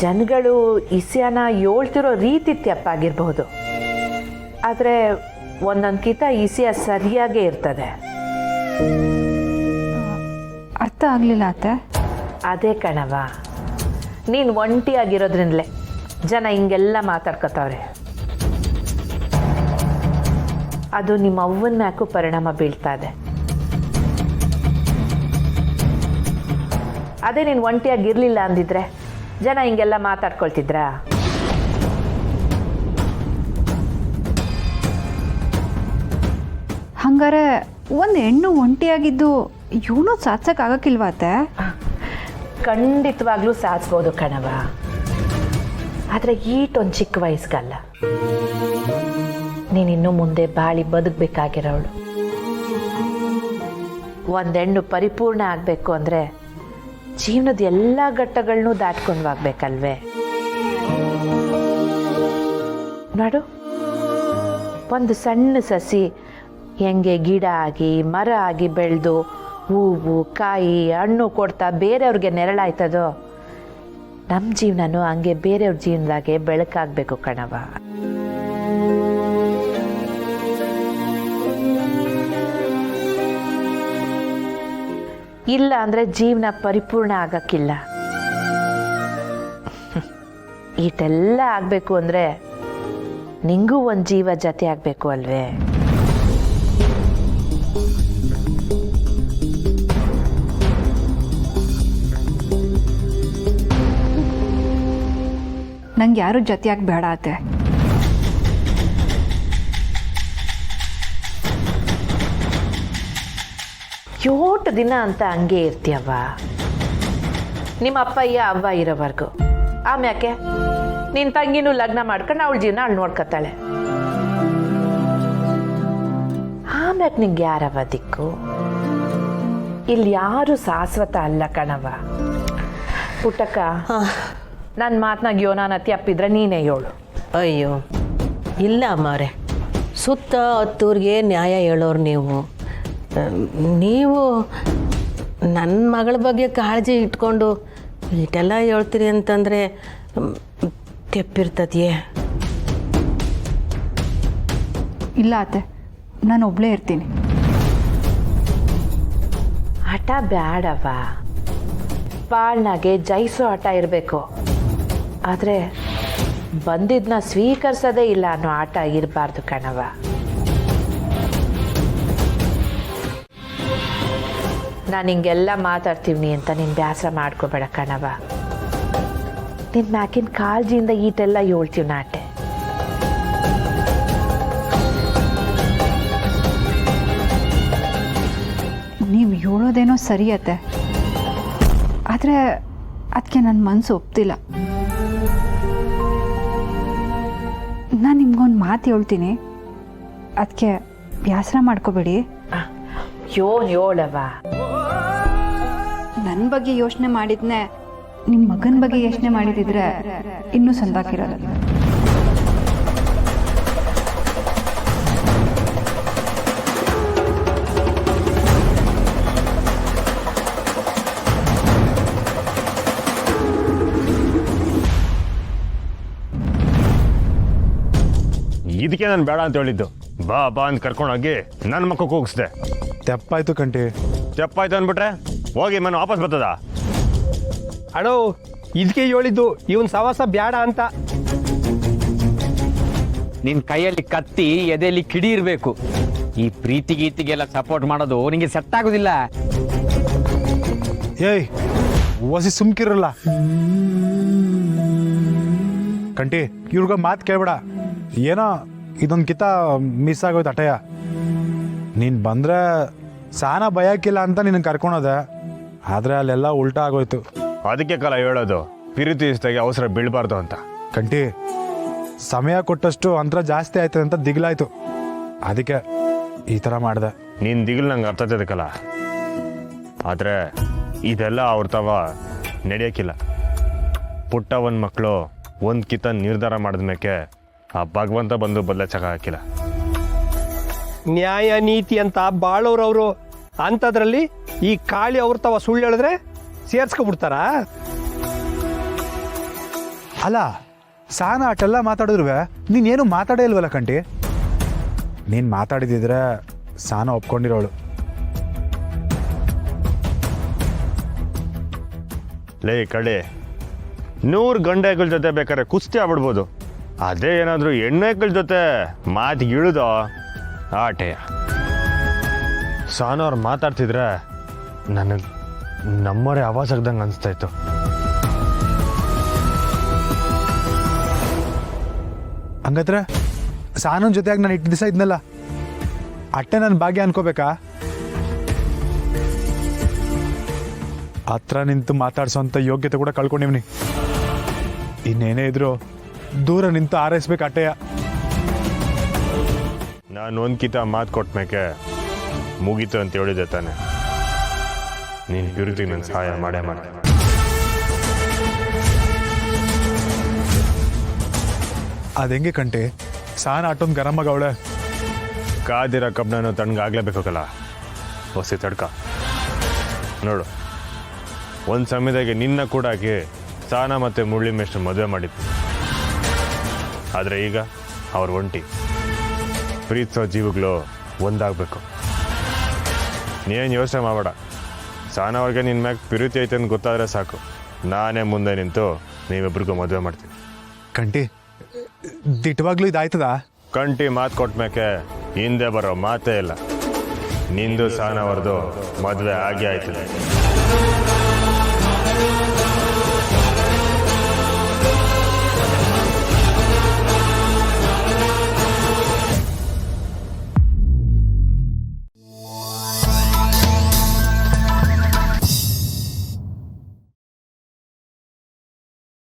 ಜನಗಳು ಇಸ್ಯಾನ ಹೇಳ್ತಿರೋ ರೀತಿ ತಪ್ಪಾಗಿರಬಹುದು, ಆದರೆ ಒಂದೊಂದ್ಕಿಂತ ಇಸಿಯ ಸರಿಯಾಗೇ ಇರ್ತದೆ. ಅರ್ಥ ಆಗಲಿಲ್ಲ ಅತ್ತೆ. ಅದೇ ಕಣವ, ನೀನು ಒಂಟಿಯಾಗಿರೋದ್ರಿಂದಲೇ ಜನ ಹಿಂಗೆಲ್ಲ ಮಾತಾಡ್ಕೊತಾವ್ರೆ. ಅದು ನಿಮ್ಮ ಅವ್ವನ ಮ್ಯಾಕು ಪರಿಣಾಮ ಬೀಳ್ತಾ ಇದೆ. ಅದೇ ನೀನು ಒಂಟಿಯಾಗಿರಲಿಲ್ಲ ಅಂದಿದ್ರೆ ಜನ ಹಿಂಗೆಲ್ಲ ಮಾತಾಡ್ಕೊಳ್ತಿದ್ರಾ? ಹಂಗಾರೆ ಒಂದು ಹೆಣ್ಣು ಒಂಟಿಯಾಗಿದ್ದು ಇವನು ಸಾಧಿಸೋಕ್ಕಾಗಕ್ಕಿಲ್ವಾ ಅತ್ತೆ? ಖಂಡಿತವಾಗ್ಲೂ ಸಾಧಿಸ್ಬೋದು ಕಣವ, ಆದರೆ ಈಟೊಂದು ಚಿಕ್ಕ ವಯಸ್ಸಲ್ಲ. ನೀನಿನ್ನೂ ಮುಂದೆ ಬಾಳಿ ಬದುಕಬೇಕಾಗಿರೋಳು. ಒಂದೆಣ್ಣು ಪರಿಪೂರ್ಣ ಆಗಬೇಕು ಅಂದರೆ ಜೀವನದ ಎಲ್ಲ ಘಟ್ಟಗಳನ್ನೂ ದಾಟ್ಕೊಂಡು ಹೋಗ್ಬೇಕಲ್ವೇ? ನೋಡು, ಒಂದು ಸಣ್ಣ ಸಸಿ ಹೆಂಗೆ ಗಿಡ ಆಗಿ ಮರ ಆಗಿ ಬೆಳೆದು ಹೂವು ಕಾಯಿ ಹಣ್ಣು ಕೊಡ್ತಾ ಬೇರೆಯವ್ರಿಗೆ ನೆರಳಾಯ್ತದೋ, ನಮ್ಮ ಜೀವನನೂ ಹಂಗೆ ಬೇರೆಯವ್ರ ಜೀವನದಾಗೆ ಬೆಳಕಾಗಬೇಕು ಕಣವ. ಇಲ್ಲ ಅಂದರೆ ಜೀವನ ಪರಿಪೂರ್ಣ ಆಗಕ್ಕಿಲ್ಲ. ಈಟೆಲ್ಲ ಆಗಬೇಕು ಅಂದರೆ ನಿಂಗೂ ಒಂದು ಜೀವ ಜೊತೆ ಆಗಬೇಕು ಅಲ್ವೇ? ನಂಗೆ ಯಾರು ಜೊತೆಯಾಗಿ ಬೇಡ ಅತ್ತೆ. ಯೋಟು ದಿನ ಅಂತ ಹಂಗೆ ಇರ್ತೀಯವ್ವ, ನಿಮ್ಮ ಅಪ್ಪಯ್ಯ ಅವ್ವ ಇರೋವರೆಗೂ. ಆಮ್ಯಾಕೆ ನಿನ್ನ ತಂಗಿನೂ ಲಗ್ನ ಮಾಡ್ಕೊಂಡು ಅವಳ ಜೀವನ ಅವಳು ನೋಡ್ಕೊತಾಳೆ. ಆಮ್ಯಾಕೆ ನಿಂಗೆ ಯಾರವ ದಿಕ್ಕು? ಇಲ್ಲಿ ಯಾರು ಶಾಶ್ವತ ಅಲ್ಲ ಕಣವ. ಪುಟ್ಟಕ್ಕ, ನನ್ನ ಮಾತನಾಗ ಯೋನಾನ ತಪ್ಪಿದ್ರೆ ನೀನೇ ಹೇಳು. ಅಯ್ಯೋ ಇಲ್ಲ ಅಮ್ಮವ್ರೆ, ಸುತ್ತ ಹತ್ತೂರಿಗೆ ನ್ಯಾಯ ಹೇಳೋರು ನೀವು ನನ್ನ ಮಗಳ ಬಗ್ಗೆ ಕಾಳಜಿ ಇಟ್ಕೊಂಡು ಇಷ್ಟೆಲ್ಲ ಹೇಳ್ತೀರಿ ಅಂತಂದರೆ ತೆಪ್ಪಿರ್ತದೆಯೇ? ಇಲ್ಲ ಅತ್ತೆ, ನಾನು ಒಬ್ಬಳೇ ಇರ್ತೀನಿ. ಹಠ ಬ್ಯಾಡವ, ಬಾಳ್ನಾಗೆ ಜಯಿಸೋ ಹಠ ಇರಬೇಕು. ಆದರೆ ಬಂದಿದ್ದನ್ನ ಸ್ವೀಕರಿಸೋದೇ ಇಲ್ಲ ಅನ್ನೋ ಆಟ ಇರಬಾರ್ದು ಕಣವ. ನಾನು ಹಿಂಗೆಲ್ಲ ಮಾತಾಡ್ತೀವಿ ಅಂತ ನೀನು ಬೇಸರ ಮಾಡ್ಕೋಬೇಡ ಕಣವ. ನಿನ್ನ ಮ್ಯಾಕಿನ ಕಾಳಜಿಯಿಂದ ಈಟೆಲ್ಲ ಹೇಳ್ತೀವಿ ನಾಟೆ. ನೀವು ಹೇಳೋದೇನೋ ಸರಿ ಅತ್ತೆ, ಆದರೆ ಅದಕ್ಕೆ ನನ್ನ ಮನಸ್ಸು ಒಪ್ತಿಲ್ಲ. ನಾನು ನಿಮ್ಗೊಂದು ಮಾತು ಹೇಳ್ತೀನಿ, ಅದಕ್ಕೆ ಬೇಸರ ಮಾಡ್ಕೋಬೇಡಿ. ಹೇಳವ. ನನ್ನ ಬಗ್ಗೆ ಯೋಚನೆ ಮಾಡಿದ್ನೆ ನಿಮ್ಮ ಮಗನ ಬಗ್ಗೆ ಯೋಚನೆ ಮಾಡಿದಿದ್ರೆ ಇನ್ನೂ ಸಂದಾಕಿರೋದು. ಇದಕ್ಕೆ ನಾನು ಬೇಡ ಅಂತ ಹೇಳಿದ್ದು. ಬಾ ಬಾ ಅಂತ ಕರ್ಕೊಂಡೋಗಿ ನನ್ನ ಮಕ್ಕಕ್ಕೆ ಹೋಗಿಸ್ದೆ. ತೆಪ್ಪಾಯ್ತು ಕಂಟಿ. ತೆಪ್ಪಾಯ್ತು ಅಂದ್ಬಿಟ್ರೆ ಹೋಗಿ ಮನೆ ವಾಪಸ್ ಬರ್ತದ? ಅಣ್ಣೋ ಇದಕ್ಕೆ ಹೇಳಿದ್ದು ಇವನ್ ಸವಾಸ ಬ್ಯಾಡ ಅಂತ. ನಿನ್ ಕೈಯಲ್ಲಿ ಕತ್ತಿ ಎದೆಯಲ್ಲಿ ಕಿಡಿ ಇರಬೇಕು. ಈ ಪ್ರೀತಿ ಗೀತಿಗೆಲ್ಲ ಸಪೋರ್ಟ್ ಮಾಡೋದು ನಿಂಗೆ ಸೆಟ್ ಆಗೋದಿಲ್ಲ. ಏಯ್ ಒಸಿ ಸುಮ್ಕಿರಲ್ಲ ಕಂಟಿ, ಇವ್ರಿಗ ಮಾತು ಕೇಳ್ಬೇಡ. ಏನೋ ಇದೊಂದು ಕಿತ ಮಿಸ್ ಆಗೋಯ್ತು ಅಟಯ. ನೀನು ಬಂದರೆ ಸಾನ ಭಯಕ್ಕಿಲ್ಲ ಅಂತ ನಿನ್ನ ಕರ್ಕೊಳೋದೆ, ಆದರೆ ಅಲ್ಲೆಲ್ಲ ಉಲ್ಟಾ ಆಗೋಯ್ತು. ಅದಕ್ಕೆ ಕಾಲ ಹೇಳೋದು ಪ್ರೀತಿ ಇಷ್ಟಾಗಿ ಅವಸರ ಬೀಳಬಾರ್ದು ಅಂತ. ಕಂಟಿ, ಸಮಯ ಕೊಟ್ಟಷ್ಟು ಅಂತರ ಜಾಸ್ತಿ ಆಯ್ತದೆ ಅಂತ ದಿಗ್ಲಾಯ್ತು, ಅದಕ್ಕೆ ಈ ಥರ ಮಾಡಿದೆ. ನೀನು ದಿಗಿಲ್ ನಂಗೆ ಅರ್ಥ ಆಗ್ತದಕ್ಕಲ್ಲ, ಆದರೆ ಇದೆಲ್ಲ ಅವ್ರ ತವ ನಡೆಯೋಕ್ಕಿಲ್ಲ. ಪುಟ್ಟ ಒಂದು ಮಕ್ಕಳು ಒಂದು ಕಿತ ನಿರ್ಧಾರ ಮಾಡಿದ್ಮೇಕೆ ಆ ಭಗವಂತ ಬಂದು ಬದಲಾಚಕ ಹಾಕಿಲ್ಲ. ನ್ಯಾಯ ನೀತಿ ಅಂತ ಬಾಳೋರವರು ಅಂಥದ್ರಲ್ಲಿ ಈ ಕಾಳಿ ಅವ್ರ ತವ ಸುಳ್ಳು ಹೇಳಿದ್ರೆ ಸೇರ್ಸ್ಕೊಬಿಡ್ತಾರ. ಅಲ್ಲ ಸಾನ ಅಷ್ಟೆಲ್ಲ ಮಾತಾಡಿದ್ರು ನೀನೇನು ಮಾತಾಡೇ ಇಲ್ವಲ್ಲ ಕಂಟಿ. ನೀನು ಮಾತಾಡಿದಿದ್ರೆ ಸಾನ ಒಪ್ಕೊಂಡಿರೋಳು. ಲೇ ಕಡೆ 100 ಗಂಡೆಗಳ ಜೊತೆ ಬೇಕಾದ್ರೆ ಕುಸ್ತಿ ಆಗ್ಬಿಡ್ಬೋದು. ಅದೇ ಏನಾದರೂ ಹೆಣ್ಣೆಗಳ ಜೊತೆ ಮಾತಿಗೆ ಇಳಿದೋ ಆಟೆಯ. ಸಾನವ್ರು ಮಾತಾಡ್ತಿದ್ರೆ ನನಗೆ ನಮ್ಮವರೇ ಆವಾಜ್ ಆಗ್ದಂಗೆ ಅನಿಸ್ತಾಯಿತ್ತು. ಹಂಗತ್ರ ಸಾನನ ಜೊತೆಯಾಗಿ ನಾನು ಇಟ್ಟು ದಿವಸ ಇದ್ನಲ್ಲ ಅಟ್ಟೆ ನನ್ನ ಭಾಗ್ಯ ಅನ್ಕೋಬೇಕಾ? ಹತ್ರ ನಿಂತು ಮಾತಾಡ್ಸೋಂಥ ಯೋಗ್ಯತೆ ಕೂಡ ಕಳ್ಕೊಂಡಿವ್ನಿ. ಇನ್ನೇನೇ ಇದ್ರು ದೂರ ನಿಂತು ಆರೈಸ್ಬೇಕು ಅಟ್ಟೆಯ. ನಾನು ಒಂದ್ಕಿತ ಮಾತು ಕೊಟ್ಮೇಕೆ ಮುಗೀತು ಅಂತ ಹೇಳಿದೆ ತಾನೆ. ನೀನು ಪ್ಯೂರಿಟಿಗೆ ನನ್ನ ಸಹಾಯ ಮಾಡೇ ಮಾಡ್ದೆ. ಅದೆಂಗೆ ಕಂಟಿ ಸಾನ ಅಟ್ಟೊಂದು ಗರಮ್ಮಾಗ ಅವಳೆ. ಕಾದಿರೋ ಕಬ್ಬನನ್ನು ತಣ್ಣಗಾಗ್ಲೇಬೇಕಲ್ಲ ಹೊಸಿ ತಡ್ಕ. ನೋಡು, ಒಂದು ಸಮಯದಾಗೆ ನಿನ್ನ ಕೂಡ ಹಾಕಿ ಸಾನ ಮತ್ತು ಮುರಳಿ ಮೇಷ್ಟ್ರು ಮದುವೆ ಮಾಡಿತ್ತು. ಆದರೆ ಈಗ ಅವ್ರು ಒಂಟಿ. ಪ್ರೀತಿಸೋ ಜೀವಗಳು ಒಂದಾಗಬೇಕು. ನೀನು ಯೋಚನೆ ಮಾಡಬೇಡ. ಸಾನ ಅವ್ರಿಗೆ ನಿನ್ನ ಮ್ಯಾಗ ಪ್ರೀತಿ ಐತೆ ಅಂತ ಗೊತ್ತಾದರೆ ಸಾಕು, ನಾನೇ ಮುಂದೆ ನಿಂತು ನೀವಿಬ್ರಿಗೂ ಮದುವೆ ಮಾಡ್ತೀನಿ. ಕಂಟಿ ದಿಟ್ಟವಾಗ್ಲೂ ಇದಾಯ್ತದ? ಕಂಟಿ ಮಾತು ಕೊಟ್ಮೇಕೆ ಹಿಂದೆ ಬರೋ ಮಾತೇ ಇಲ್ಲ. ನಿಂದು ಸಾನ ಅವ್ರದ್ದು ಮದುವೆ ಆಗೇ ಆಯ್ತದೆ.